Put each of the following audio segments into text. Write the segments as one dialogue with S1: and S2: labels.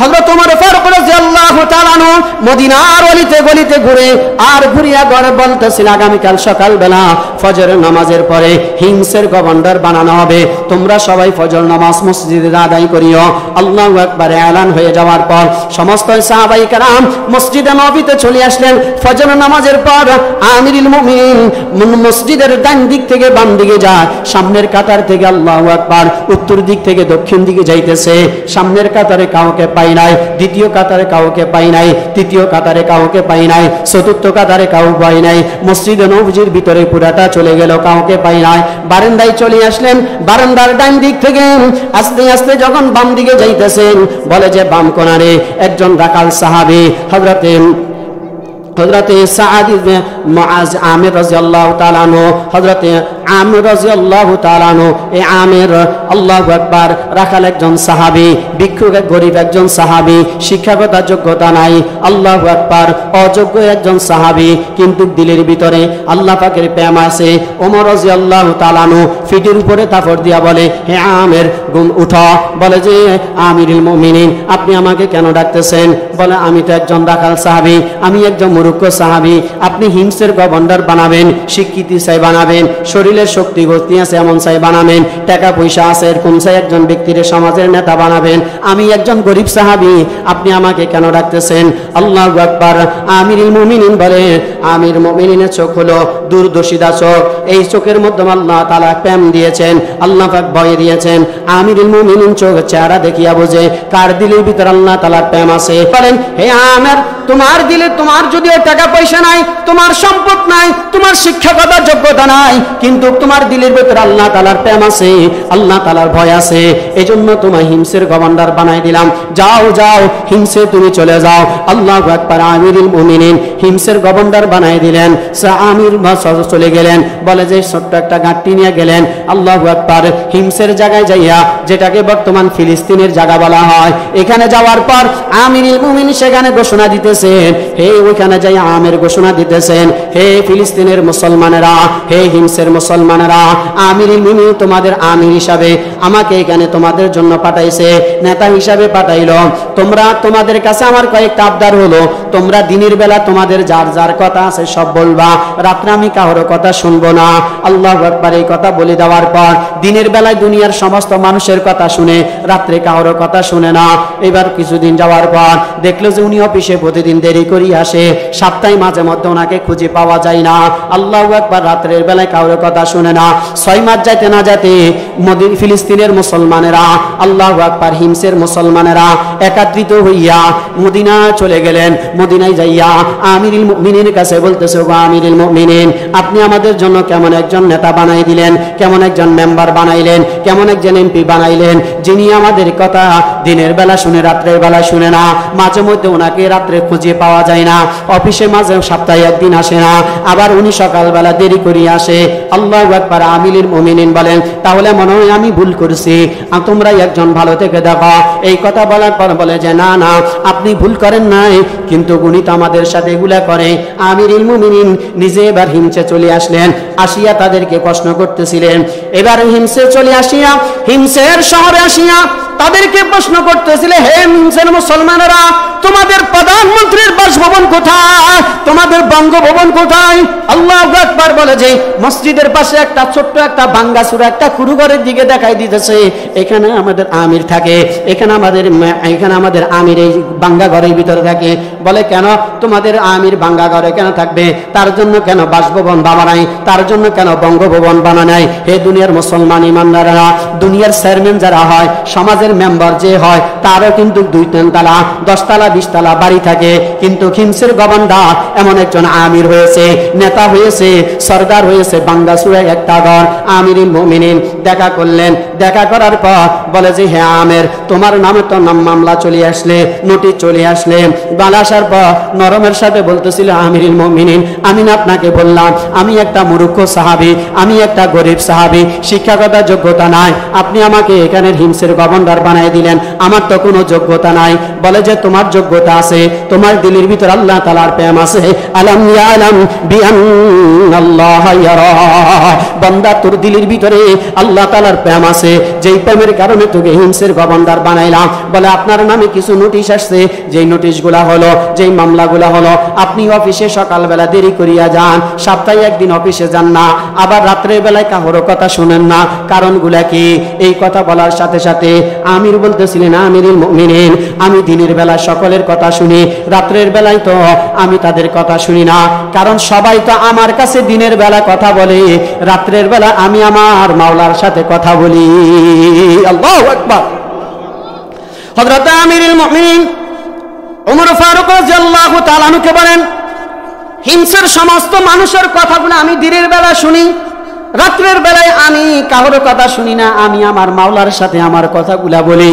S1: হযরত ওমর ফারুক রাদিয়াল্লাহু তাআলা আনহু মদিনার অলিতে গলিতে ঘুরে আর ঘুরিয়া ঘরে বলতেছিল, আগামীকাল সকালবেলা ফজরের নামাজের পরে হিমসের গভর্নর বানানো হবে, তোমরা সবাই ফজর নামাজ মসজিদে আদায় করিও। আল্লাহু আকবার এলান হয়ে যাওয়ার পর সমস্ত সাহাবায়ে কেরাম মসজিদে নববীতে চলে আসলেন। ফজর নামাজের পর আমিরুল মুমিনিন মসজিদের ডান দিক থেকে বাম দিকে যায়, সামনের কাতার থেকে আল্লাহু আকবার উত্তর দিক থেকে দক্ষিণ দিকে যাইতেছে। সামনের কাতারে কাউকে পাই নাই, দ্বিতীয় কাতারে কাউকে পাই নাই, তৃতীয় কাতারে কাউকে পাই নাই, চতুর্থ কাতারে কাউ পাই নাই। মসজিদে নববীর ভিতরে পুরাটা চলে গেল, কাউকে পাই নাই। বারান্দায় চলে আসলেন, বারান্দার ডান দিক থেকে আস্তে আস্তে যখন বাম দিকে যাইতেছেন, বলে যে বাম কোণারে একজন রাকাল সাহাবী হযরতে সাআদ ইবনে মুআজ আমির রাদিয়াল্লাহু তাআলা আনহু, হযরতে আমির রাদিয়াল্লাহু তাআলা আনহু, এই আমির আল্লাহু আকবার রাখাল একজন সাহাবী, ভিক্ষুক গরীব একজন সাহাবী, শিক্ষাগত যোগ্যতা নাই, আল্লাহু আকবার অযোগ্য একজন সাহাবী, কিন্তু দিলের ভিতরে আল্লাহ পাকের প্রেম আছে। ওমর রাদিয়াল্লাহু তাআলা আনহু ফিটের উপরে তাফর দিয়া বলে, হে আমির গুম উঠো। বলে যে আমিরুল মুমিনিন আপনি আমাকে কেন ডাকতেছেন? বলে আমি তো একজন রাখাল সাহাবী, আমি একজন মূর্খ সাহাবী, আপনি হিমসের গভর্নর বানাবেন, স্বীকৃতি চাই বানাবেন, শরীরের শক্তি গতি আছে এমন চাই বানাবেন, টাকা পয়সা আছে এরকম চাই একজন ব্যক্তির সমাজের নেতা বানাবেন, আমি একজন গরিব সাহাবী, আপনি আমাকে কেন ডাকতেছেন? আল্লাহু আকবার। আমিরুল মুমিনিন বলে, আমির মুমিনিনের চোখ হলো দূরদর্শিতা চোখ, এই চোখের মধ্যে আল্লাহ তাআলা প্রেম দিয়েছেন, আল্লাহ পাক ভয় দিয়েছেন। আমিরুল মুমিনিন চোখ চেহারা দেখিয়া বোঝে কার দিলের ভিতর আল্লাহ তাআলার প্রেম আছে। বলেন, হে আমির তোমার দিলে তোমার যদিও টাকা পয়সা নাই, তোমার সম্পদ নাই, তোমার শিক্ষাগত যোগ্যতা নাই, কিন্তু তোমার দিলের ভিতরে আল্লাহ তাআলার প্রেম আছে, আল্লাহ তাআলার ভয় আছে, এজন্য তোমায় হিমসের গভর্নর বানাই দিলাম, যাও যাও হিমসে তুমি চলে যাও। আল্লাহু আকবার। আমিরুল মুমিনিন হিমসের গভর্নর বানাই দিলেন। আমির চলে গেলেন, বলে যে ছোট্ট একটা গাঁটটি নিয়ে গেলেন, আল্লাহু আকবার, হিমসের জায়গায় যাইয়া, যেটাকে বর্তমান ফিলিস্তিনের জায়গা বলা হয়, এখানে যাওয়ার পর আমিরুল মুমিনিন সেখানে ঘোষণা দিতেছেন, হে ওইখানে যাই আমির ঘোষণা দিতেছেন, হে ফিলিস্তিনের মুসলমানেরা, হে হিমসের মুসলমানেরা, আমিরুল মুমিনিন তোমাদের আমির হিসাবে আমাকে এখানে তোমাদের জন্য পাঠাইছে, নেতা হিসাবে পাঠাইলো। তোমরা তোমাদের কাছে আমার কয়েকটা আবদার হলো, তোমরা দিনের বেলা তোমাদের যার যার কথা আছে সব বলবা, রাত্রে আমি কারো কথা শুনবো না। আল্লাহু আকবার। এই কথা বলে দেওয়ার পর দিনের বেলায় দুনিয়ার সমস্ত মানুষের কথা শুনে, রাত্রে কারো কথা শুনে না। এবার কিছুদিন যাওয়ার পর দেখলো যে উনি অফিসে প্রতিদিন দেরি করে আসে, সপ্তাহে মাঝে মধ্যে ওনাকে খুঁজে পাওয়া যায় না। আল্লাহু আকবার। রাত্রের বেলায় কারোর কথা শুনে না। 6 মাস যাইতে না যেতে ফিলিস্তিনের মুসলমানেরা, আল্লাহু আকবার, হিমসের মুসলমানেরা একত্রিত হইয়া মদিনা চলে গেলেন। মদিনায় যাইয়া আমিরুল মুমিনিনের কাছে বলতেছে, ও আমিরুল মুমিনিন আপনি আমাদের জন্য কেমন একজন নেতা বানাই দিলেন, কেমন একজন মেম্বার বানাইলেন, কেমন একজন এমপি বানাইলেন, যিনি আমাদের কথা দিনের বেলা শুনে রাত্রের বেলা শুনে না, মাঝে মধ্যে ওনাকে রাত্রে খুঁজে পাওয়া যায় না, অফিসে মাঝে সপ্তাহে একদিন আসে না, আবার উনি সকালবেলা দেরি করে আসে। আল্লাহু আকবার। আমিরুল মুমিনিন বলেন, তাহলে মনে হয় আমি ভুল করছি, তোমরা একজন ভালো থেকে দেখো। এই কথা বলার পর বলে যে না না আপনি ভুল করেন নাই, কিন্তু উনি তো আমাদের সাথে এগুলা করে। আমিরুল মুমিনিন নিজে এবার হিমসে চলে আসলেন, আসিয়া তাদেরকে প্রশ্ন করতেছিলেন। এবার হিমসে চলে আসিয়া, হিমসের শহরে আসিয়া তাদেরকে প্রশ্ন করতেছিলেন, হে হিমসের মুসলমানেরা, তোমাদের প্রধানমন্ত্রীর বাসভবন কোথায়, তোমাদের বঙ্গভবন কোথায়? আল্লাহু আকবার। বলে যে মসজিদের পাশে একটা ছোট্ট একটা ভাঙ্গাচুরা একটা কুড়ুঘরের দিকে দেখাই দিতেছে, এখানে আমাদের আমির থাকে, এখানে আমাদের আমির এই ভাঙ্গা ঘরের ভিতরে থাকে। বলে কেন তোমাদের আমির ভাঙ্গা ঘরে কেন থাকবে? তার জন্য কেন বাসভবন বানা নাই? তার জন্য কেন বঙ্গভবন বানা নাই? হে দুনিয়ার মুসলমান ইমানদাররা, দুনিয়ার চেয়ারম্যান যারা হয়, সমাজের মেম্বার যে হয়, তারও কিন্তু 2-3 তলা 10 তলা 20 তলা বাড়ি থাকে, কিন্তু হিমসের গভর্নর এমন একজন আমির হয়েছে, নেতা হয়েছে, সরদার হয়েছে, বাঙ্গাসুরায় একটা ঘর। আমিরুল মুমিনিন দেখা করলেন, দেখা করার পর বলে যে হে আমির, তোমার নামে তো নাম মামলা চলে আসলে, নোটিশ চলে আসলে। বালা আসার পর নরমের সাথে বলতেছিল, আমিরুল মুমিনিন আমি না আপনাকে বললাম আমি একটা মূর্খ সাহাবী, আমি একটা গরিব সাহাবী, শিক্ষাগত যোগ্যতা নাই, আপনি আমাকে এখানের হিমসের গভর্নর বানাই দিলেন, আমার তো কোনো যোগ্যতা নাই। বলে যে তোমার যোগ্যতা আছে, তোমার দিলের ভিতর আল্লাহ তাআলার প্রেম আছে। আলাম ইয়ালাম বিআন্নাল্লাহ ইয়ারা, বান্দা তোর দিলের ভিতরে আল্লাহ তাআলার প্রেম আছে, যেই প্রেমের কারণে তোকে হিংসের গভর্নর বানাইলাম। বলে আপনার নামে কিছু নোটিশ আসছে, যেই নোটিশগুলা হলো, যেই মামলাগুলা হলো, আপনি অফিসে সকালবেলা দেরি করিয়া যান, সপ্তাহে একদিন অফিসে যান না, আবার রাত্রের বেলায় কারো কথা শুনেন না, কারণগুলা কি? এই কথা বলার সাথে সাথে আমির বলতেছিলেন, আমিরুল মুমিনিন, আমি দিনের বেলা সকলের কথা শুনি, রাত্রের বেলায় তো আমি তাদের কথা শুনি না, কারণ সবাই তো আমার কাছে দিনের বেলা কথা বলে, রাত্রের বেলা আমি আমার মাওলার সাথে কথা বলি। আল্লাহু আকবার। হযরত আমিরুল মুমিনিন ওমর ফারুক রাদিয়াল্লাহু তাআলা আনহুকে বলেন, হিংসার সমস্ত মানুষের কথাগুলো আমি দিনের বেলা শুনি, রাত্রের বেলায় আমি কারোর কথা শুনি না, আমি আমার মাওলার সাথে আমার কথাগুলা বলি।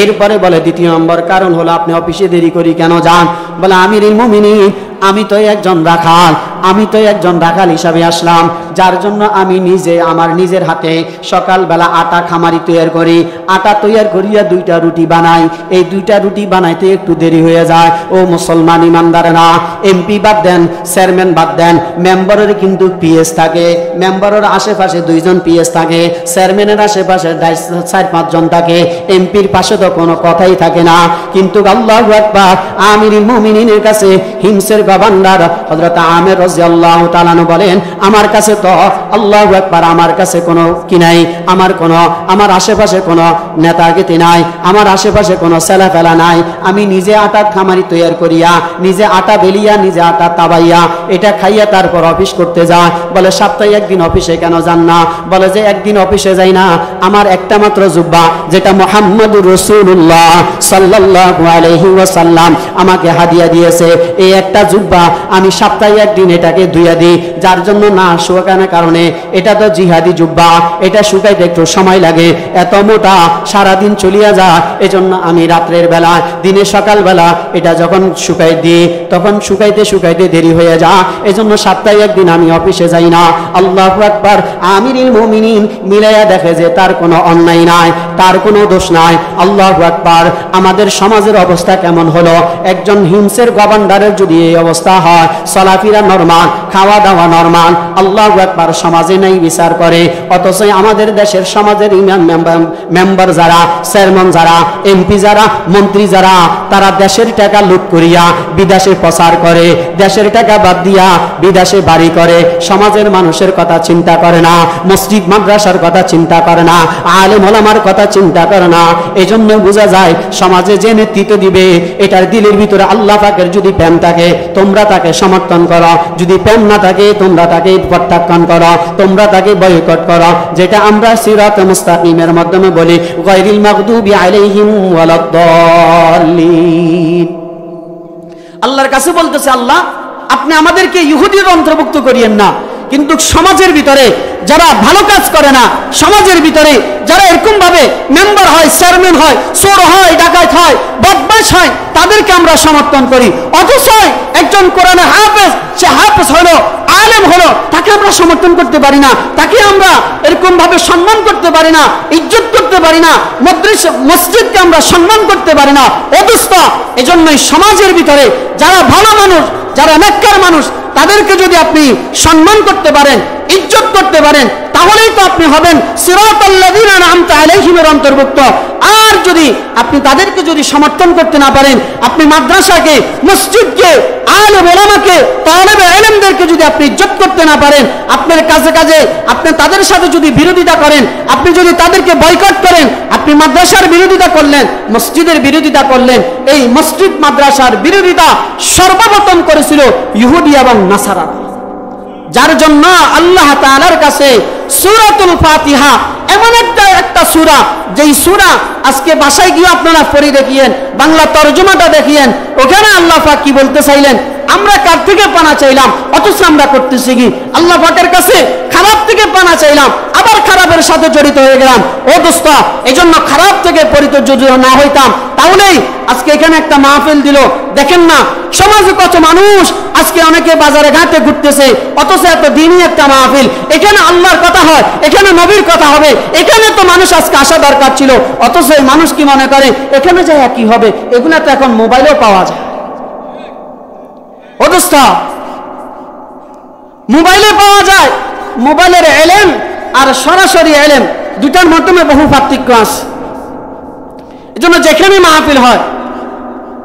S1: এরপরে বলে দ্বিতীয় নম্বর কারণ হলো আপনি অফিসে দেরি করি কেন যান? বলে আমিরুল মুমিনিন, আমি তো একজন রাখাল, আমি তো একজন রাখাল হিসাবে আসলাম, যার জন্য আমি নিজে আমার নিজের হাতে সকালবেলা আটা খামারি তৈরি করি, আটা তৈরি করিয়া 2টা রুটি বানাই, এই 2টা রুটি বানাইতে একটু দেরি হয়ে যায়। ও মুসলমান ইমানদারেরা, এমপি বাদ দেন, চেয়ারম্যান বাদ দেন, মেম্বারের কিন্তু পিএস থাকে, মেম্বারের আশেপাশে 2 জন পিএস থাকে, চেয়ারম্যানের আশেপাশে 4-5 জন থাকে, এমপির পাশে তো কোনো কথাই থাকে না। কিন্তু আল্লাহু আকবার, আমিরুল মুমিনিনের কাছে হিংসের গভর্নর হযরত আমির রাদিয়াল্লাহু তাআলা আনহু বলেন, আমার কাছে তো আল্লাহু আকবার, আমার কাছে কোনো কি নাই, আমার আশেপাশে কোনো নেতাগিতি নাই, আমার আশেপাশে কোনো ছেলেফেলা নাই, আমি নিজে আটা খামারি তৈরি করিয়া, নিজে আটা বেলিয়া, নিজে আটা তাবাইয়া, এটা খাইয়া তারপর অফিস করতে যায়। বলে সপ্তাহে একদিন অফিসে কেন যান না? বলে যে একদিন অফিসে যাই না, আমার একটা মাত্র জুব্বা, যেটা মুহাম্মদুর রাসূলুল্লাহ সাল্লাল্লাহু আলাইহি ওয়াসাল্লাম আমাকে হাদিয়া দিয়েছে, এই একটা জুব্বা আমি সপ্তাহে একদিন এটাকে ধুইয়া দিই, যার জন্য না শুকানোর কারণে এটা তো জিহাদি জুব্বা, এটা শুকাইতে একটু সময় লাগে, এত মোটা সারাদিন চলিয়া যায়, এজন্য আমি রাত্রের বেলা, দিনে সকালবেলা এটা যখন শুকাই দিই, তখন শুকাইতে শুকাইতে দেরি হয়ে যায়, এজন্য সপ্তাহে একদিন আমি অফিসে যাই না। আল্লাহু আকবার। আমিরুল মুমিনিন মিলাইয়া দেখে যে তার কোনো অন্যায় নাই, তার কোনো দোষ নাই। আল্লাহু আকবার। আমাদের সমাজের অবস্থা কেমন হলো? একজন হিংসের গভর্নরের যদি এই অবস্থা হয়, চলাফেরা নরমাল, খাওয়া দাওয়া নরমাল, আল্লাহু আকবার, সমাজে নাই বিচার করে। অথচ আমাদের দেশের সমাজের ইমাম মেম্বার যারা, চেয়ারম্যান যারা, এমপি যারা, মন্ত্রী যারা, তারা দেশের টাকা লুট করিয়া বিদেশে প্রচার করে, দেশের টাকা বাদ দিয়া বিদেশে বাড়ি করে, সমাজের মানুষের কথা চিন্তা করে না, মসজিদ মাদ্রাসার কথা চিন্তা করে না, আলেম ওলামার কথা চিন্তা করে না। এজন্য বোঝা যায় সমাজে যে নেতৃত্ব দিবে, এটার দিলের ভিতরে আল্লাহ পাকের যদি প্রেম থাকে, তোমরা তাকে সমর্থন করো, যদি প্রেম না থাকে তোমরা তাকে প্রত্যাখ্যান করো, তোমরা তাকে বয়কট করো, যেটা আমরা সিরাতে মুস্তাকিমের মাধ্যমে বলি, গায়রিল মাগদুবি আলাইহিম ওয়ালাদ-দাল্লিন। আল্লাহর কাছে বলতেছে, আল্লাহ আপনি আমাদেরকে ইহুদির অন্তর্ভুক্ত করিয়েন না, কিন্তু সমাজের ভিতরে যারা ভালো কাজ করে না, সমাজের ভিতরে যারা এরকম ভাবে মেম্বার হয়, চেয়ারম্যান হয়, চোর হয়, ডাকাত হয়, বদমাশ হয়, তাদেরকে আমরা সমর্থন করি। অথচ একজন কোরআনে হাফেজ, সে হাফেজ হলো, আলেম হলো, তাকে আমরা সমর্থন করতে পারি না, তাকে আমরা এরকম ভাবে সম্মান করতে পারি না, ইজ্জত করতে পারি না, মসজিদকে আমরা সম্মান করতে পারি না। অথচ এজন্যই সমাজের ভিতরে যারা ভালো মানুষ, যারা নেককার মানুষ, তাদেরকে যদি আপনি সম্মান করতে পারেন, ইজ্জত করতে পারেন, তাহলেই তো আপনি হবেন সিরাতাল্লাযীনা আনআমতা আলাইহিমের অন্তর্ভুক্ত। আর যদি আপনি তাদেরকে যদি সমর্থন করতে না পারেন, আপনি মাদ্রাসাকে, মসজিদকে, আলেম ওলামাকে, তালেবে ইলমদেরকে যদি আপনি ইজ্জত করতে না পারেন, আপনার কাজে কাজে আপনি তাদের সাথে যদি বিরোধিতা করেন, আপনি যদি তাদেরকে বয়কট করেন, আপনি মাদ্রাসার বিরোধিতা করলেন, মসজিদের বিরোধিতা করলেন। এই মসজিদ মাদ্রাসার বিরোধিতা সর্বপ্রথম করেছিল ইহুদি এবং নাসারা, যার জন্য আল্লাহ তাআলার কাছে সূরাতুল ফাতিহা এমন একটা সূরা, যেই সূরা আজকে বাসায় গিয়ে আপনারা পড়ে দেখিয়েন, বাংলা তরজমাটা দেখিয়েন, ওখানে আল্লাহ পাক কি বলতে চাইলেন। আমরা কার থেকে পানা চাইলাম, অথচ আমরা করতেছি কি? আল্লাহ পাকের কাছে খারাপ থেকে পানা চাইলাম, আবার খারাপের সাথে জড়িত হয়ে গেলাম। ও দোস্ত, এজন্য খারাপ থেকে পরিত্রাণ যদি না হইতাম, তাহলেই আজকে এখানে একটা মাহফিল দিল। দেখেন না সমাজে কত মানুষ, আজকে অনেকে বাজারে ঘাটে ঘুরতেছে, অথচ এত দিনই একটা মাহফিল, এখানে আল্লাহর কথা হয়, এখানে নবীর কথা হবে, এখানে তো মানুষ আজকে আসা দরকার ছিল। অথচ এই মানুষ কি মনে করে এখানে যায় কি হবে? এগুলা তো এখন মোবাইলেও পাওয়া যায়। অথচ মোবাইলে পাওয়া যায়, মোবাইলের ইলম আর সরাসরি এলেম, দুটার মাধ্যমে বহু পার্থক্য আছে। এজন্য যেখানে মাহফিল হয়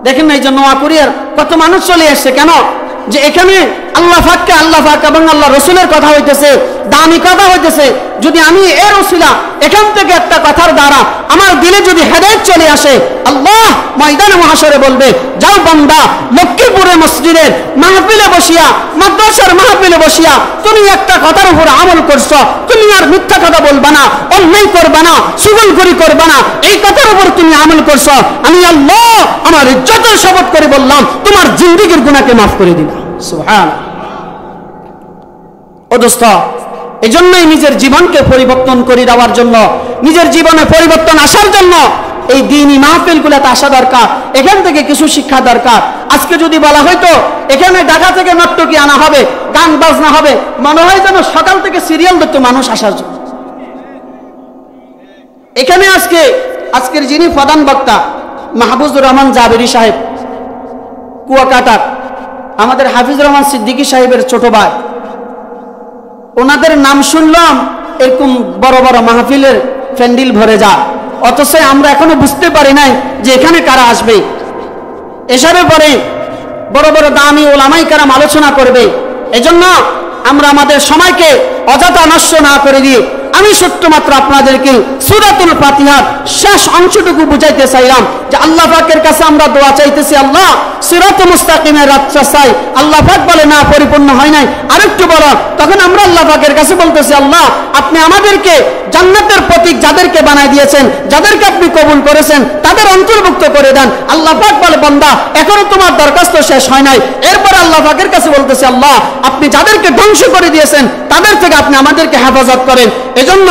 S1: দেখেন না, এই জন্য নোয়াকুড়িয়ার কত মানুষ চলে এসছে কেন? যে এখানে আল্লাহ পাক এবং আল্লাহ রসুলের কথা হইতেছে, দামি কথা হইতেছে। যদি আমি এর ওসিলা এখান থেকে একটা কথার দ্বারা আমার দিলে যদি হেদায়েত চলে আসে, আল্লাহ ময়দানে মহাশরে বলবে, যাও বান্দা, লক্ষ্মীপুরে মসজিদের মাহফিলে বসিয়া, মাদ্রাসার মাহফিলে বসিয়া তুমি একটা কথার উপর আমল করছো, তুমি আর মিথ্যা কথা বলবা না, অন্যায় করবা না, সুগলখড়ি করবা না, এই কথার উপর তুমি আমল করছো, আমি আল্লাহ আমার ইজ্জতের শপথ করে বললাম তোমার জিন্দেগীর গুনাহকে মাফ করে দিলাম। সুবহানাল্লাহ। ও দোস্ত, এজন্যই নিজের জীবনকে পরিবর্তন করে দেওয়ার জন্য, নিজের জীবনে পরিবর্তন আসার জন্য এই দ্বীনি মাহফিলগুলোতে আসা দরকার। এখান থেকে কিছু শিক্ষা দরকার। আজকে যদি বলা হয়তো এখানে ঢাকা থেকে নর্তকী আনা হবে, গান বাজনা হবে, মনে হয় যেন সকাল থেকে সিরিয়াল দেখতো মানুষ আসার জন্য। এখানে আজকের যিনি প্রধান বক্তা মাহফুজুর রহমান জাবেরি সাহেব, কুয়াকাটার, আমাদের হাফিজুর রহমান সিদ্দিকী সাহেবের ছোট ভাই, ওনাদের নাম শুনলাম এরকম বড় বড় মাহফিলের প্যান্ডেল ভরে যায়, অথচ আমরা এখনো বুঝতে পারি নাই যে এখানে কারা আসবে। এসবের পরে বড় বড় দামি ওলামাই কারাম আলোচনা করবে। এজন্য আমরা আমাদের সময়কে অযথা নষ্ট না করে দিয়ে আমি সত্যমাত্র আপনাদেরকে সূরাতুল ফাতিহার শেষ অংশটুকু বুঝাইতে চাইলাম যে আল্লাহ পাকের কাছে আমরা দোয়া চাইতেছি, আল্লাহ সিরাতুল মুস্তাকিমের রাস্তা চাই। আল্লাহ পাক বলে না, পরিপূর্ণ হয় নাই, আরেকটু বড়। তখন আমরা আল্লাহ পাকের কাছে বলতেছি, আল্লাহ আপনি আমাদেরকে জান্নাতের প্রতীক যাদেরকে বানাই দিয়েছেন, যাদেরকে আপনি কবুল করেছেন, তাদের অন্তর্ভুক্ত করে দেন। আল্লাহ পাক বলে, বান্দা এখনো তোমার দরখাস্ত শেষ হয় নাই। এরপরে আল্লাহ পাকের কাছে বলতেছি, আল্লাহ আপনি যাদেরকে ধ্বংস করে দিয়েছেন তাদের থেকে আপনি আমাদেরকে হেফাজত করেন। এজন্য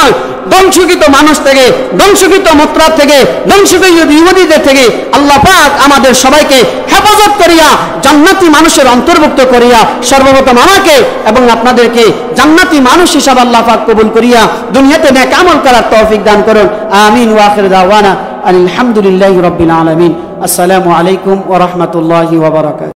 S1: ধ্বংসকৃত মানুষ থেকে, ধ্বংসকৃত মুত্রাদ থেকে, ধ্বংসকৃত ইহুদীদের থেকে আল্লাহ পাক আমাদের সবাইকে হেফাজত করিয়া জান্নাতি মানুষের অন্তর্ভুক্ত করিয়া সর্বপ্রথম আমাকে এবং আপনাদেরকে জান্নাতি মানুষ হিসাবে আল্লাহ পাক কবুল করিয়া দুনিয়াতে নেক আমল করার তৌফিক দান করুন। আমিন ওয়া আখির দাওয়ানা আলহামদুলিল্লাহি রাব্বিল আলামিন। আসসালামু আলাইকুম ওয়া রাহমাতুল্লাহি ওয়া বারাকাতুহু।